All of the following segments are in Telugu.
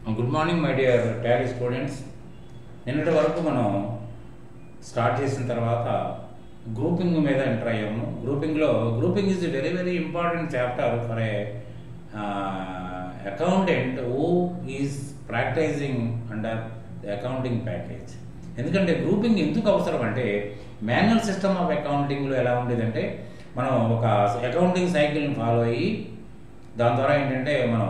Good morning, my dear tally students. నిన్నటి వరకు మనం స్టార్ట్ చేసిన తర్వాత గ్రూపింగ్ మీద ఎంటర్ అయ్యాము. Grouping is very very important chapter for a accountant who is practising under the accounting package. ఎందుకంటే గ్రూపింగ్ ఎందుకు అవసరం అంటే మాన్యువల్ సిస్టమ్ ఆఫ్ అకౌంటింగ్లో ఎలా ఉండేదంటే మనం ఒక అకౌంటింగ్ సైకిల్ని ఫాలో అయ్యి దాని ద్వారా ఏంటంటే మనం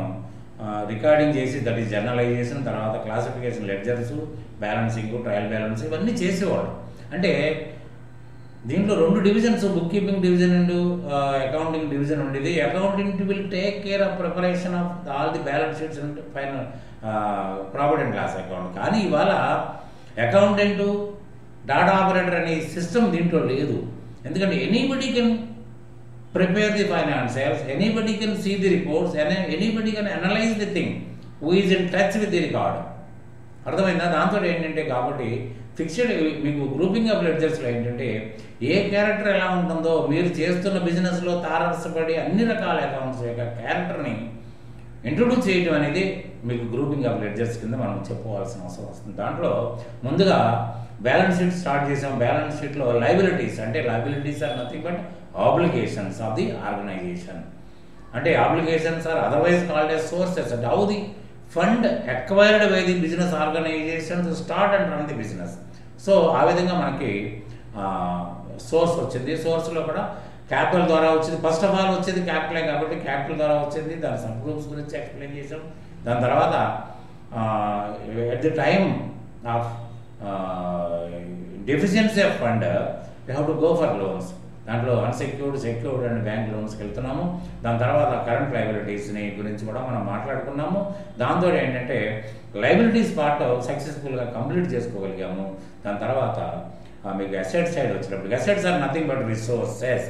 రికార్డింగ్ చేసి దట్ ఈస్ జర్నలైజేషన్, తర్వాత classification, ledgers, balancing, trial balance ఇవన్నీ చేసేవాడు. అంటే దీంట్లో రెండు divisions, bookkeeping division and accounting division ఉండేది. Accounting will take care of preparation of all the balance sheets and final profit and loss account. కానీ ఇవాళ అకౌంటెంట్ డాటా ఆపరేటర్ అనే సిస్టమ్ దీంట్లో లేదు. ఎందుకంటే anybody can prepare the financials, anybody can see the reports, and anybody can analyze the thing who is in touch with the record. అర్థమైందా? దాంతో ఏంటంటే కాబట్టి ఫిక్స్డ్ మీకు గ్రూపింగ్ ఆఫ్ లెడ్జర్స్లో ఏంటంటే ఏ క్యారెక్టర్ ఎలా ఉంటుందో మీరు చేస్తున్న బిజినెస్లో తారసపడి అన్ని రకాల అకౌంట్స్ యొక్క క్యారెక్టర్ని ఇంట్రొడ్యూస్ చేయడం అనేది మీకు గ్రూపింగ్ ఆఫ్ లెడ్జర్స్ కింద మనం చెప్పుకోవాల్సిన అవసరం వస్తుంది. దాంట్లో ముందుగా బ్యాలెన్స్ షీట్ స్టార్ట్ చేసాం. బ్యాలెన్స్ షీట్లో లయబిలిటీస్ అంటే liabilities are nothing but obligations of the organization. అంటే obligations are otherwise called as sources and how the fund acquired by the business organization to start and run the business. So ఆ విధంగా మనకి సోర్స్ వచ్చింది. సోర్స్లో కూడా క్యాపిటల్ ద్వారా వచ్చింది. ఫస్ట్ ఆఫ్ ఆల్ వచ్చేది క్యాపిటలే కాబట్టి క్యాపిటల్ ద్వారా వచ్చింది. దాని సబ్ గ్రూప్స్ గురించి ఎక్స్ప్లెయిన్ చేసాం. దాని తర్వాత at the time of deficiency of fund we have to go for loans. దాంట్లో అన్సెక్యూర్డ్, సెక్యూర్డ్ అండ్ బ్యాంక్ లోన్స్కి వెళ్తున్నాము. దాని తర్వాత కరెంట్ లయబిలిటీస్ని గురించి కూడా మనం మాట్లాడుకున్నాము. దాంతో ఏంటంటే లయబిలిటీస్ పార్ట్ సక్సెస్ఫుల్గా కంప్లీట్ చేసుకోగలిగాము. దాని తర్వాత మీకు అసెట్ సైడ్ వచ్చినప్పుడు assets are nothing but resources.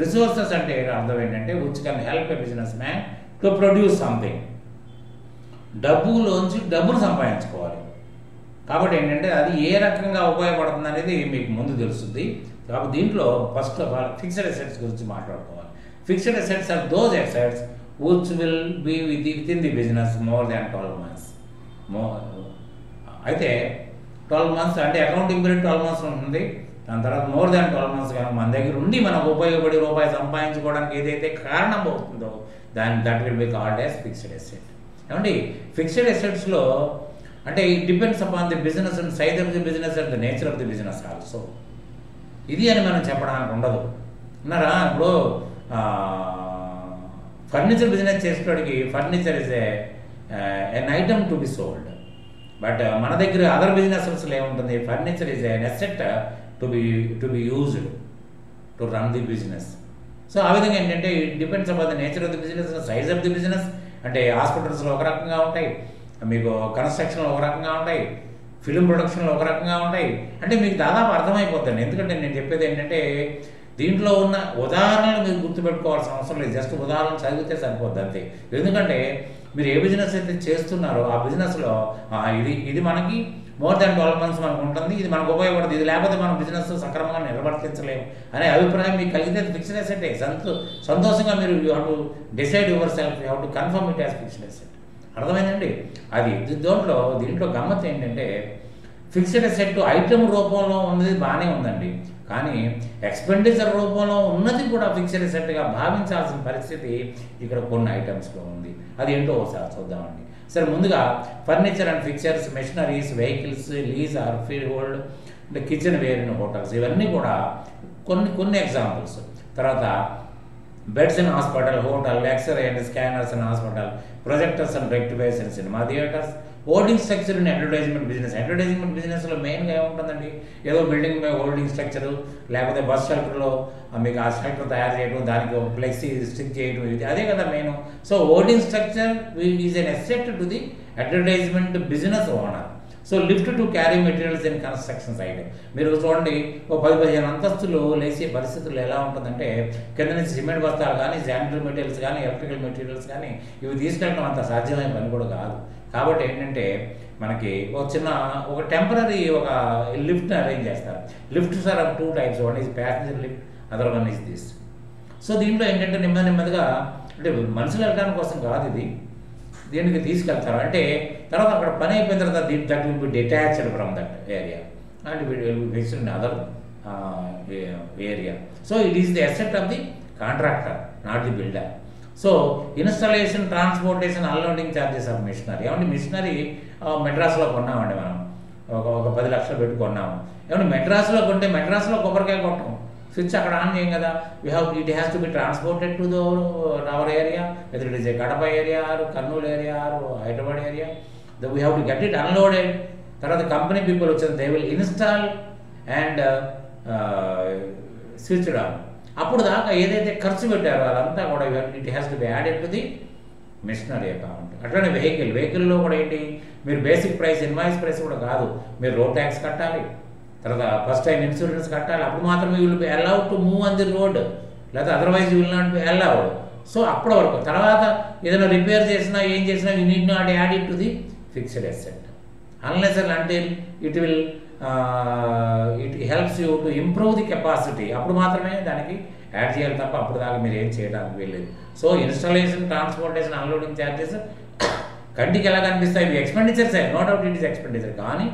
Resources అంటే అర్థం ఏంటంటే which can help a businessman to produce something. డబ్బులోంచి డబ్బులు సంపాదించుకోవాలి. కాబట్టి ఏంటంటే అది ఏ రకంగా ఉపయోగపడుతుంది అనేది మీకు ముందు తెలుస్తుంది. కాబట్టి దీంట్లో first of all fixed assets గురించి మాట్లాడుకోవాలి. Fixed assets are those assets which will be within the business more than 12 months. అయితే 12 months అంటే అకౌంటింగ్ పీరియడ్ 12 months ఉంటుంది. దాని తర్వాత మోర్ దాన్ 12 months కనుక మన దగ్గర ఉండి మనకు ఉపయోగపడి రూపాయి సంపాదించుకోవడానికి ఏదైతే కారణం అవుతుందో that will be called as fixed asset. ఏమండి ఫిక్స్డ్ అసెట్స్లో అంటే it depends upon the business and size of the business and the nature of the business also. ఇది అని మనం చెప్పడానికి ఉండదు. అన్నారా? ఇప్పుడు ఫర్నిచర్ బిజినెస్ చేసేటోడికి furniture is an item to be sold. But మన దగ్గర అదర్ బిజినెసెస్లో ఏముంటుంది? Furniture is an asset to be used to run the business. So ఆ విధంగా ఏంటంటే it depends upon the nature of the business, size of the business. అంటే హాస్పిటల్స్లో ఒక రకంగా ఉంటాయి, మీకు కన్స్ట్రక్షన్లో ఒక రకంగా ఉంటాయి, ఫిల్మ్ ప్రొడక్షన్లో ఒక రకంగా ఉంటాయి. అంటే మీకు దాదాపు అర్థమైపోతుంది. ఎందుకంటే నేను చెప్పేది ఏంటంటే దీంట్లో ఉన్న ఉదాహరణలు మీరు గుర్తుపెట్టుకోవాల్సిన అవసరం లేదు. జస్ట్ ఉదాహరణ చదివితే సరిపోద్ది అంతే. ఎందుకంటే మీరు ఏ బిజినెస్ అయితే చేస్తున్నారో ఆ బిజినెస్లో ఇది మనకి మోర్ దాన్ 12 months మనకు ఉంటుంది, ఇది మనకు ఉపయోగపడుతుంది, ఇది లేకపోతే మనం బిజినెస్ సక్రమంగా నిర్వర్తించలేము అనే అభిప్రాయం మీకు కలిగితే ఫిక్స్డ్ అసెటే. సంతోషంగా మీరు you have to decide your self, you have to confirm it as fixed asset. అర్థమైందండి? అది దీంట్లో గమ్మత్ ఏంటంటే ఫిక్స్డ్ అసెట్ ఐటమ్ రూపంలో ఉన్నది బాగానే ఉందండి, కానీ ఎక్స్పెండిచర్ రూపంలో ఉన్నది కూడా ఫిక్స్డ్ అసెట్గా భావించాల్సిన పరిస్థితి ఇక్కడ కొన్ని ఐటమ్స్లో ఉంది. అది ఏంటో ఒకసారి చూద్దామండి. సరే, ముందుగా furniture and fixtures, machineries, vehicles, lease or freehold, అంటే కిచెన్ వేర్ ఇన్ హోటల్స్, ఇవన్నీ కూడా కొన్ని ఎగ్జాంపుల్స్. తర్వాత beds in hospital, hotel, X ray and scanners in hospital, projectors and rectifiers in cinema theatres, holding structure in advertisement business. Advertisement బిజినెస్లో మెయిన్గా ఏముంటుందండి? ఏదో బిల్డింగ్ మీద హోల్డింగ్ స్ట్రక్చరు, లేకపోతే బస్ షెల్టర్లో మీకు ఆ స్ట్రక్చర్ తయారు చేయడం, దానికి ఫ్లెక్సీ స్టిక్ చేయడం, ఇది అదే కదా main. So holding structure is an asset to the advertisement business owner. So lift to carry materials in construction side. మీరు చూడండి, 10-15 అంతస్తులు లేసే పరిస్థితులు ఎలా ఉంటుందంటే కింద నుంచి సిమెంట్ బస్తాలు కానీ, శానిటరీ మెటీరియల్స్ కానీ, ఎలక్ట్రికల్ మెటీరియల్స్ కానీ ఇవి తీసుకెళ్ళడం అంత సాధ్యమైన పని కూడా కాదు. కాబట్టి ఏంటంటే మనకి ఒక టెంపరీ ఒక లిఫ్ట్ని అరేంజ్ చేస్తారు. Lifts are 2 types. One is passenger lift, other one is this. So దీంట్లో ఏంటంటే నెమ్మదిగా అంటే మనుషులు వెళ్ళడానికి కోసం కాదు ఇది, దీనికి తీసుకెళ్తారు. అంటే తర్వాత అక్కడ పని అయిపోయిన తర్వాత that will be detached from that area and will be fixed in other area. So it is the asset of the contractor, not the builder. So installation, transportation, unloading charges of machinery. ఏమంటే మిషనరీ మెడ్రాస్లో కొన్నామండి మనం, ఒక 10 లక్షలు పెట్టి కొన్నాము. ఏమంటే మెడ్రాస్లో కొంటే మెడ్రాస్లో కొబ్బరికాయ కొట్టం, స్విచ్ అక్కడ ఆన్ చేయం కదా. It has to be transported to our area, whether it is a Kadapa area or Kurnool area or Hyderabad area. We have to get it unloaded. తర్వాత కంపెనీ పీపుల్ వచ్చేది, they will install and switch on. అప్పుడు దాకా ఏదైతే ఖర్చు పెట్టారో అదంతా కూడా it has to be added to the machinery account. అట్లనే వెహికల్లో కూడా ఏంటి, మీరు బేసిక్ ప్రైస్, ఇన్వాయిస్ ప్రైస్ కూడా కాదు, మీరు రోడ్ ట్యాక్స్ కట్టాలి, తర్వాత ఫస్ట్ టైం ఇన్సూరెన్స్ కట్టాలి. అప్పుడు మాత్రమే will be allowed to move on the road, లేదా otherwise will not be allowed. So అప్పటి వరకు తర్వాత ఏదైనా రిపేర్ చేసినా ఏం చేసినా you need not add it to the fixed asset unless and until it will it helps you to improve the capacity. అప్పుడు మాత్రమే దానికి యాడ్ చేయాలి తప్ప అప్పుడు దాకా మీరు ఏం చేయడానికి వెళ్ళలేదు. So installation, transportation, unloading charges కంటికి ఎలా కనిపిస్తాయి, ఇవి expenditures, no doubt it is expenditure, కానీ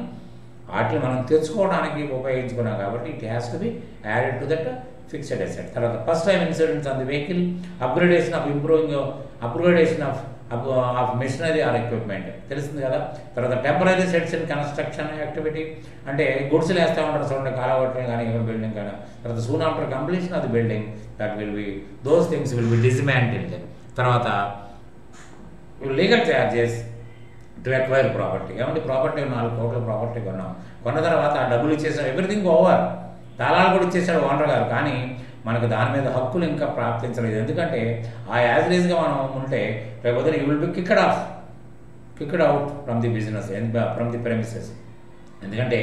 వాటిని మనం తెచ్చుకోవడానికి ఉపయోగించుకున్నాం కాబట్టి it has to be added to that fixed asset. తర్వాత first time insurance on the vehicle, upgradation of machinery or equipment తెలుస్తుంది కదా. తర్వాత temporary sets in construction activity, అంటే గుడ్స్లు వేస్తూ ఉంటారు చూడండి, కాలగొట్టడం కానీ బిల్డింగ్ కానీ. తర్వాత soon after completion of the building that will be those things will be dismantled. తర్వాత legal charges to acquire property. ఏమంటే ప్రాపర్టీ 4 కోట్ల ప్రాపర్టీ కొన్న తర్వాత ఆ డబ్బులు ఇచ్చేసాడు, ఎవ్రీథింగ్ ఓవర్, తాళాలు కూడా ఇచ్చేసాడు ఓనర్ గారు, కానీ మనకు దాని మీద హక్కులు ఇంకా ప్రాప్తించలేదు. ఎందుకంటే ఆ యావరేజ్గా మనం ఉంటే రేపు you will be kicked out from the business, from the premises. ఎందుకంటే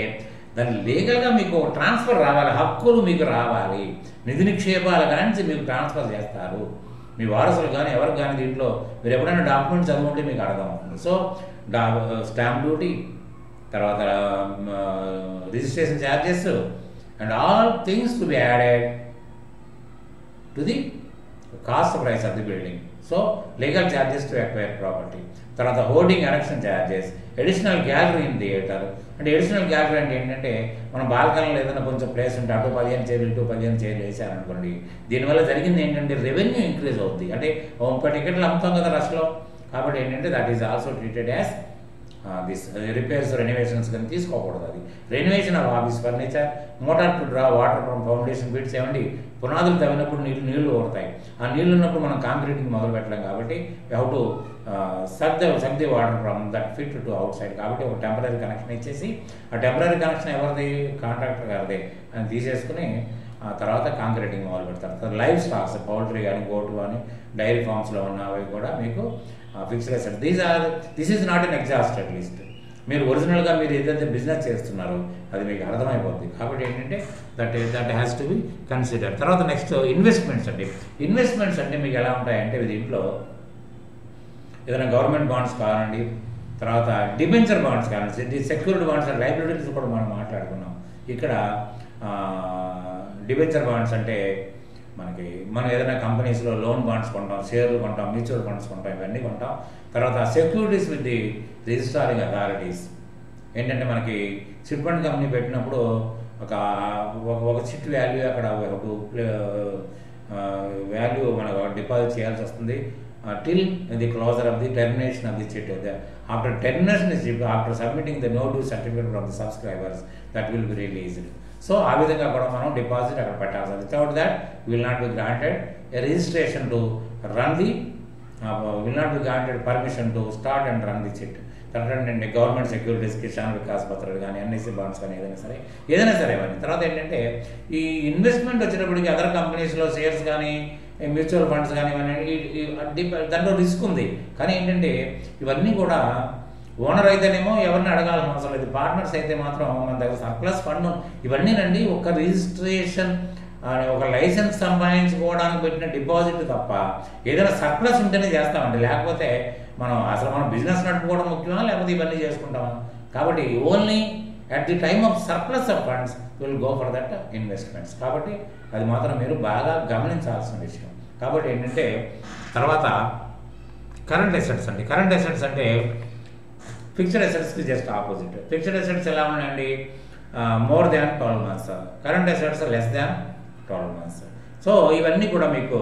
దాన్ని లీగల్గా మీకు ట్రాన్స్ఫర్ రావాలి, హక్కులు మీకు రావాలి, నిధి నిక్షేపాల కానీ మీకు ట్రాన్స్ఫర్ చేస్తారు. మీ వారసులు కానీ ఎవరికి కానీ దీంట్లో మీరు ఎప్పుడైనా డాక్యుమెంట్స్ చదువుకుంటే మీకు అర్థమవుతుంది. సో స్టాంప్ డ్యూటీ, తర్వాత registration charges and all things to be added to the cost price of the building. So legal charges to acquire property. తర్వాత hoarding election charges, additional gallery in theatre. అంటే అడిషనల్ గ్యాలరీ అంటే ఏంటంటే మనం బాల్కనీలో ఏదైనా కొంచెం ప్లేస్ ఉంటే అటు 15 చైర్లు ఇటు 15 చైర్లు వేసారనుకోండి, దీనివల్ల జరిగింది ఏంటంటే రెవెన్యూ ఇంక్రీజ్ అవుతుంది. అంటే 30 టికెట్లు అమ్ముతాం కదా రష్లో, కాబట్టి ఏంటంటే that is also treated as this repairs, renovations కానీ తీసుకోకూడదు. అది renovation of office furniture, motor to draw water from foundation bits. ఏమండి పునాదులు తవ్వినప్పుడు నీళ్లు ఊరుతాయి, ఆ నీళ్ళు ఉన్నప్పుడు మనం కాంక్రీటింగ్ మొదలు పెట్టలేం, కాబట్టి we have to suck the water from that pit to outside. కాబట్టి ఒక టెంపరీ కనెక్షన్ ఇచ్చేసి, ఆ టెంపరీ కనెక్షన్ ఎవరిది, కాంట్రాక్టర్ గారిది అని తీసేసుకుని ఆ తర్వాత కాంక్రీటింగ్ మొదలు పెడతారు. లైవ్ స్టాక్స్, పౌల్ట్రీ కానీ, గోటు కానీ, డైరీ ఫార్మ్స్లో ఉన్నవి కూడా మీకు fixed asset. This is not an exhausted list. మీరు ఒరిజినల్గా మీరు ఏదైతే బిజినెస్ చేస్తున్నారో అది మీకు అర్థమైపోతుంది. కాబట్టి ఏంటంటే that has to be consider. తర్వాత నెక్స్ట్ ఇన్వెస్ట్మెంట్స్ అండి. ఇన్వెస్ట్మెంట్స్ అంటే మీకు ఎలా ఉంటాయంటే దీంట్లో ఏదైనా గవర్నమెంట్ బాండ్స్ కావాలండి, తర్వాత డిబెంచర్ బాండ్స్ కావాలండి, సెక్యూరిటీ బాండ్స్ అండ్ లైబిలిటీస్ కూడా మనం మాట్లాడుకున్నాం. ఇక్కడ డిబెంచర్ బాండ్స్ అంటే మనం ఏదైనా కంపెనీస్లో లోన్ బాండ్స్ కొంటాం, షేర్లు కొంటాం, మ్యూచువల్ ఫండ్స్ కొంటాం, ఇవన్నీ కొంటాం. తర్వాత securities with the registering authorities. ఏంటంటే మనకి చిట్ ఫండ్ కంపెనీ పెట్టినప్పుడు ఒక చిట్ వాల్యూ అక్కడ వాల్యూ మనకు డిపాజిట్ చేయాల్సి వస్తుంది till the closure of the termination of the chit. After termination after submitting the no due certificate from the subscribers that will be released. So ఆ విధంగా కూడా మనం డిపాజిట్ అక్కడ పెట్టాల్సి. Without that will not be granted a registration to run the will not be granted permission to start and run the chit. తర్వాత గవర్నమెంట్ సెక్యూరిటీస్, కిసాన్ వికాస్ పత్రాలు కానీ, ఎన్ఐసి బాండ్స్ కానీ, ఏదైనా సరే ఇవన్నీ. తర్వాత ఏంటంటే ఈ ఇన్వెస్ట్మెంట్ వచ్చేటప్పటికి అదర్ కంపెనీస్లో షేర్స్ కానీ, మ్యూచువల్ ఫండ్స్ కానీ ఇవన్నీ దాంట్లో రిస్క్ ఉంది. కానీ ఏంటంటే ఇవన్నీ కూడా ఓనర్ అయితేనేమో ఎవరిని అడగాల్సిన అవసరం లేదు, పార్ట్నర్స్ అయితే మాత్రం మన దగ్గర సర్ప్లస్ ఫండ్ ఇవన్నీనండి. ఒక రిజిస్ట్రేషన్, ఒక లైసెన్స్ సంపాదించుకోవడానికి పెట్టిన డిపాజిట్ తప్ప ఏదైనా సర్ప్లస్ ఉంటేనే చేస్తామండి, లేకపోతే మనం బిజినెస్ నడుపుకోవడం ముఖ్యమా లేకపోతే ఇవన్నీ చేసుకుంటామా. కాబట్టి only at the time of surplus of funds will go for that investments. కాబట్టి అది మాత్రం మీరు బాగా గమనించాల్సిన విషయం. కాబట్టి ఏంటంటే తర్వాత కరెంట్ అసెట్స్ అండి. కరెంట్ అసెట్స్ అంటే ఫిక్స్డ్ అసెట్స్కి జస్ట్ ఆపోజిట్. ఫిక్స్డ్ అసెట్స్ ఎలా ఉన్నాయండి? More than 12 months. Current assets less than 12 months. So ఇవన్నీ కూడా మీకు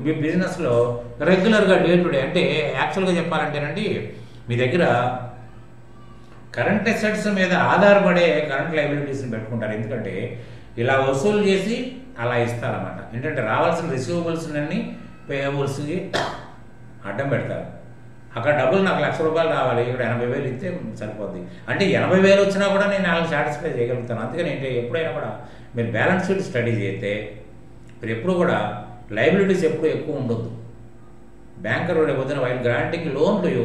మీ బిజినెస్లో రెగ్యులర్గా డే టు డే, అంటే యాక్చువల్గా చెప్పాలంటేనండి, మీ దగ్గర కరెంట్ అసెట్స్ మీద ఆధారపడే కరెంట్ లయబిలిటీస్ని పెట్టుకుంటారు. ఎందుకంటే ఇలా వసూలు చేసి అలా ఇస్తారన్నమాట. ఏంటంటే రావాల్సిన రిసీవబుల్స్ అన్ని పేయబుల్స్కి అడ్డం పెడతారు. అక్కడ డబ్బులు నాకు ₹1,00,000 రావాలి, ఇక్కడ 80,000 ఇస్తే సరిపోద్ది. అంటే 80,000 వచ్చినా కూడా నేను వాళ్ళని సాటిస్ఫై చేయగలుగుతాను. అందుకని ఏంటి, ఎప్పుడైనా కూడా మీరు బ్యాలెన్స్ షీట్ స్టడీ చేస్తే మీరు ఎప్పుడు కూడా లయబిలిటీస్ ఎప్పుడు ఎక్కువ ఉండొద్దు. బ్యాంకర్ రేపొద్దున while granting loan to you,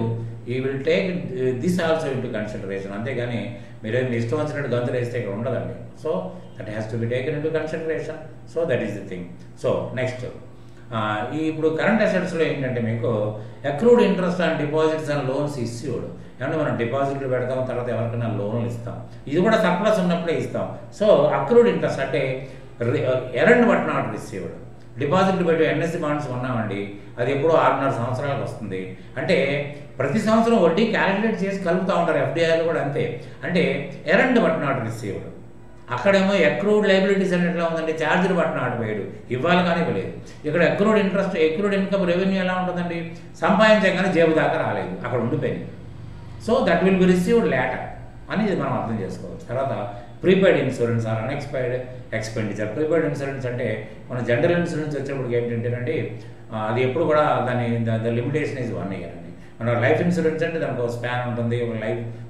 he will take this also into consideration. అంతేగాని మీరేం ఇష్టం వచ్చినట్టు గంతులు వేస్తే ఇక్కడ ఉండదండి. So that has to be taken into consideration. So that is the thing. So next ఇప్పుడు కరెంట్ అసెట్స్లో ఏంటంటే మీకు accrued interest and deposits and loans issued. ఏమంటే మనం డిపాజిట్లు పెడతాం, తర్వాత ఎవరికైనా లోన్లు ఇస్తాం. ఇది కూడా సర్ప్లస్ ఉన్నప్పుడే ఇస్తాం. సో అక్రూడ్ ఇంట్రెస్ట్ అంటే ఎర్న్డ్ బట్ నాట్ రిసీవ్డ్. డిపాజిట్లు పెట్టి ఎన్ఎస్సి బాండ్స్ కొన్నామండి, అది ఎప్పుడో 6.5 సంవత్సరాలకు వస్తుంది. అంటే ప్రతి సంవత్సరం వడ్డీ క్యాలిక్యులేట్ చేసి కలుపుతూ ఉంటారు. ఎఫ్డిఐలు కూడా అంతే. అంటే ఎర్న్డ్ బట్ నాట్ రిసీవ్డ్. అక్కడేమో అక్రూడ్ లయబిలిటీస్ అని ఎట్లా ఉందండి, ఛార్జ్డ్ బట్ నాట్ పేడ్, ఇవ్వాలి కానీ ఇవ్వలేదు. ఇక్కడ accrued interest, accrued income revenue ఎలా ఉంటుందండి, సంపాదించగానే జేబు దాకా రాలేదు, అక్కడ ఉండిపోయింది. So that will B received later అనేది మనం అర్థం చేసుకోవచ్చు. తర్వాత prepaid insurance or unexpired expenditure. Prepaid insurance అంటే మన జనరల్ ఇన్సూరెన్స్ వచ్చేప్పటికి ఏంటంటేనండి, అది ఎప్పుడు కూడా ద లిమిటేషన్ ఈజ్ 1 year అండి. మన లైఫ్ ఇన్సూరెన్స్ అంటే దానికి ఒక స్పాన్ ఉంటుంది,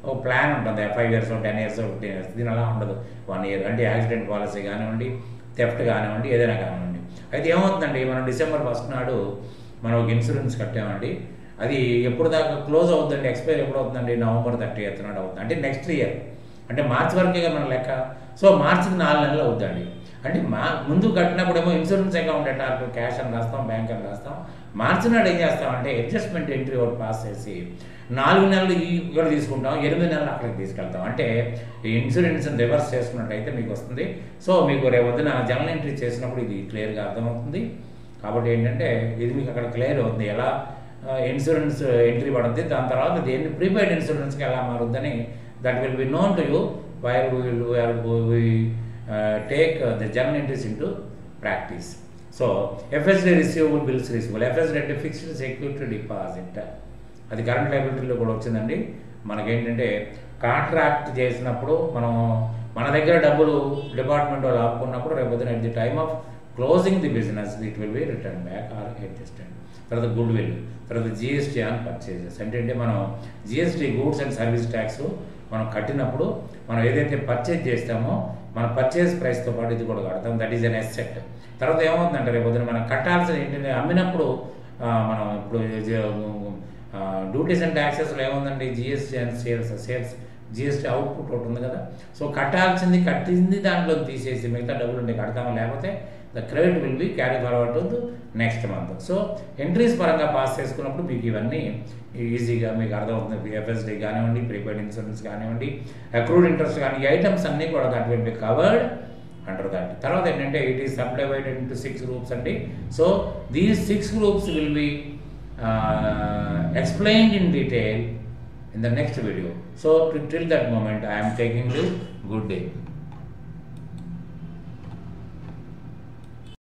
ఒక ప్లాన్ ఉంటుంది, 5 years 10 years 15 years. దీని అలా ఉండదు, 1 year. అంటే యాక్సిడెంట్ పాలసీ కానివ్వండి, థెఫ్ట్ కానివ్వండి, ఏదైనా కానివ్వండి. అయితే ఏమవుతుందండి, మనం December 1st నాడు మనం ఒక ఇన్సూరెన్స్ కట్టామండి, అది ఎప్పుడు దాకా క్లోజ్ అవుతుందండి, ఎక్స్పైర్ ఎప్పుడు అవుతుందండి, November 30th నాడు అవుతుంది. అంటే నెక్స్ట్ ఇయర్, అంటే మార్చి వరకే మన లెక్క. సో మార్చికి 4 నెలలు అవుతుందండి. అంటే ముందు కట్టినప్పుడేమో ఇన్సూరెన్స్ అకౌంట్ అంటే క్యాష్ అని రాస్తాం, బ్యాంక్ అని రాస్తాం. మార్చి నాడు ఏం చేస్తామంటే అడ్జస్ట్మెంట్ ఎంట్రీ ఒకటి పాస్ చేసి 4 నెలలు ఇక్కడ తీసుకుంటాం, 8 నెలలు అక్కడికి తీసుకెళ్తాం. అంటే ఈ ఇన్సూరెన్స్ రివర్స్ చేసుకున్నట్టయితే మీకు వస్తుంది. సో మీకు రేపు వద్దున జనరల్ ఎంట్రీ చేసినప్పుడు ఇది క్లియర్గా అర్థమవుతుంది. కాబట్టి ఏంటంటే ఇది మీకు అక్కడ క్లియర్ అవుతుంది, ఎలా ఇన్సూరెన్స్ ఎంట్రీ పడుతుంది, దాని తర్వాత దేన్ని ప్రీపెయిడ్ ఇన్సూరెన్స్కి ఎలా మారుద్దని. That will be known to you while we take the journal entries into practice. So FSD receivable bills receivable. FSD అంటే ఫిక్స్డ్ సెక్యూరిటీ డిపాజిట్, అది కరెంట్ లయబిలిటీలో కూడా వచ్చిందండి. మనకేంటంటే కాంట్రాక్ట్ చేసినప్పుడు మన దగ్గర డబ్బులు డిపార్ట్మెంట్ వాళ్ళు ఆపుకున్నప్పుడు రేపొద్దున at the time of closing the business it will be return back or adjusted. తర్వాత గుడ్ విల్, తర్వాత జిఎస్టీ ఆన్ పర్చేజెస్. అంటే మనం GST goods and service tax మనం కట్టినప్పుడు మనం ఏదైతే పర్చేజ్ చేస్తామో మన పర్చేజ్ ప్రైస్తో పాటు ఇది కూడా కడతాం. That is an asset. తర్వాత ఏమవుతుందంటే రేపు పొద్దున మనం కట్టాల్సిన ఏంటంటే అమ్మినప్పుడు మనం ఇప్పుడు డ్యూటీస్ అండ్ ట్యాక్సెస్లో ఏముందండి, GST and sales GST output ఒకటి ఉంది కదా. సో కట్టింది దాంట్లో తీసేసి మిగతా డబ్బులు ఉండే కడతామో, లేకపోతే the credit will be carry forward to next month. So entries పరంగా పాస్ చేసుకున్నప్పుడు మీకు ఇవన్నీ ఈజీగా మీకు అర్థమవుతుంది. ఎఫ్ఎస్డి కానివ్వండి, ప్రీపెయిడ్ ఇన్సూరెన్స్ కానివ్వండి, అక్రూడ్ ఇంట్రెస్ట్ కానీ, ఈ ఐటమ్స్ అన్నీ కూడా that will be covered under that. తర్వాత ఏంటంటే it is subdivided into 6 groups అండి. So these 6 groups will be explained in detail in the next video. So till that moment I am taking you good day.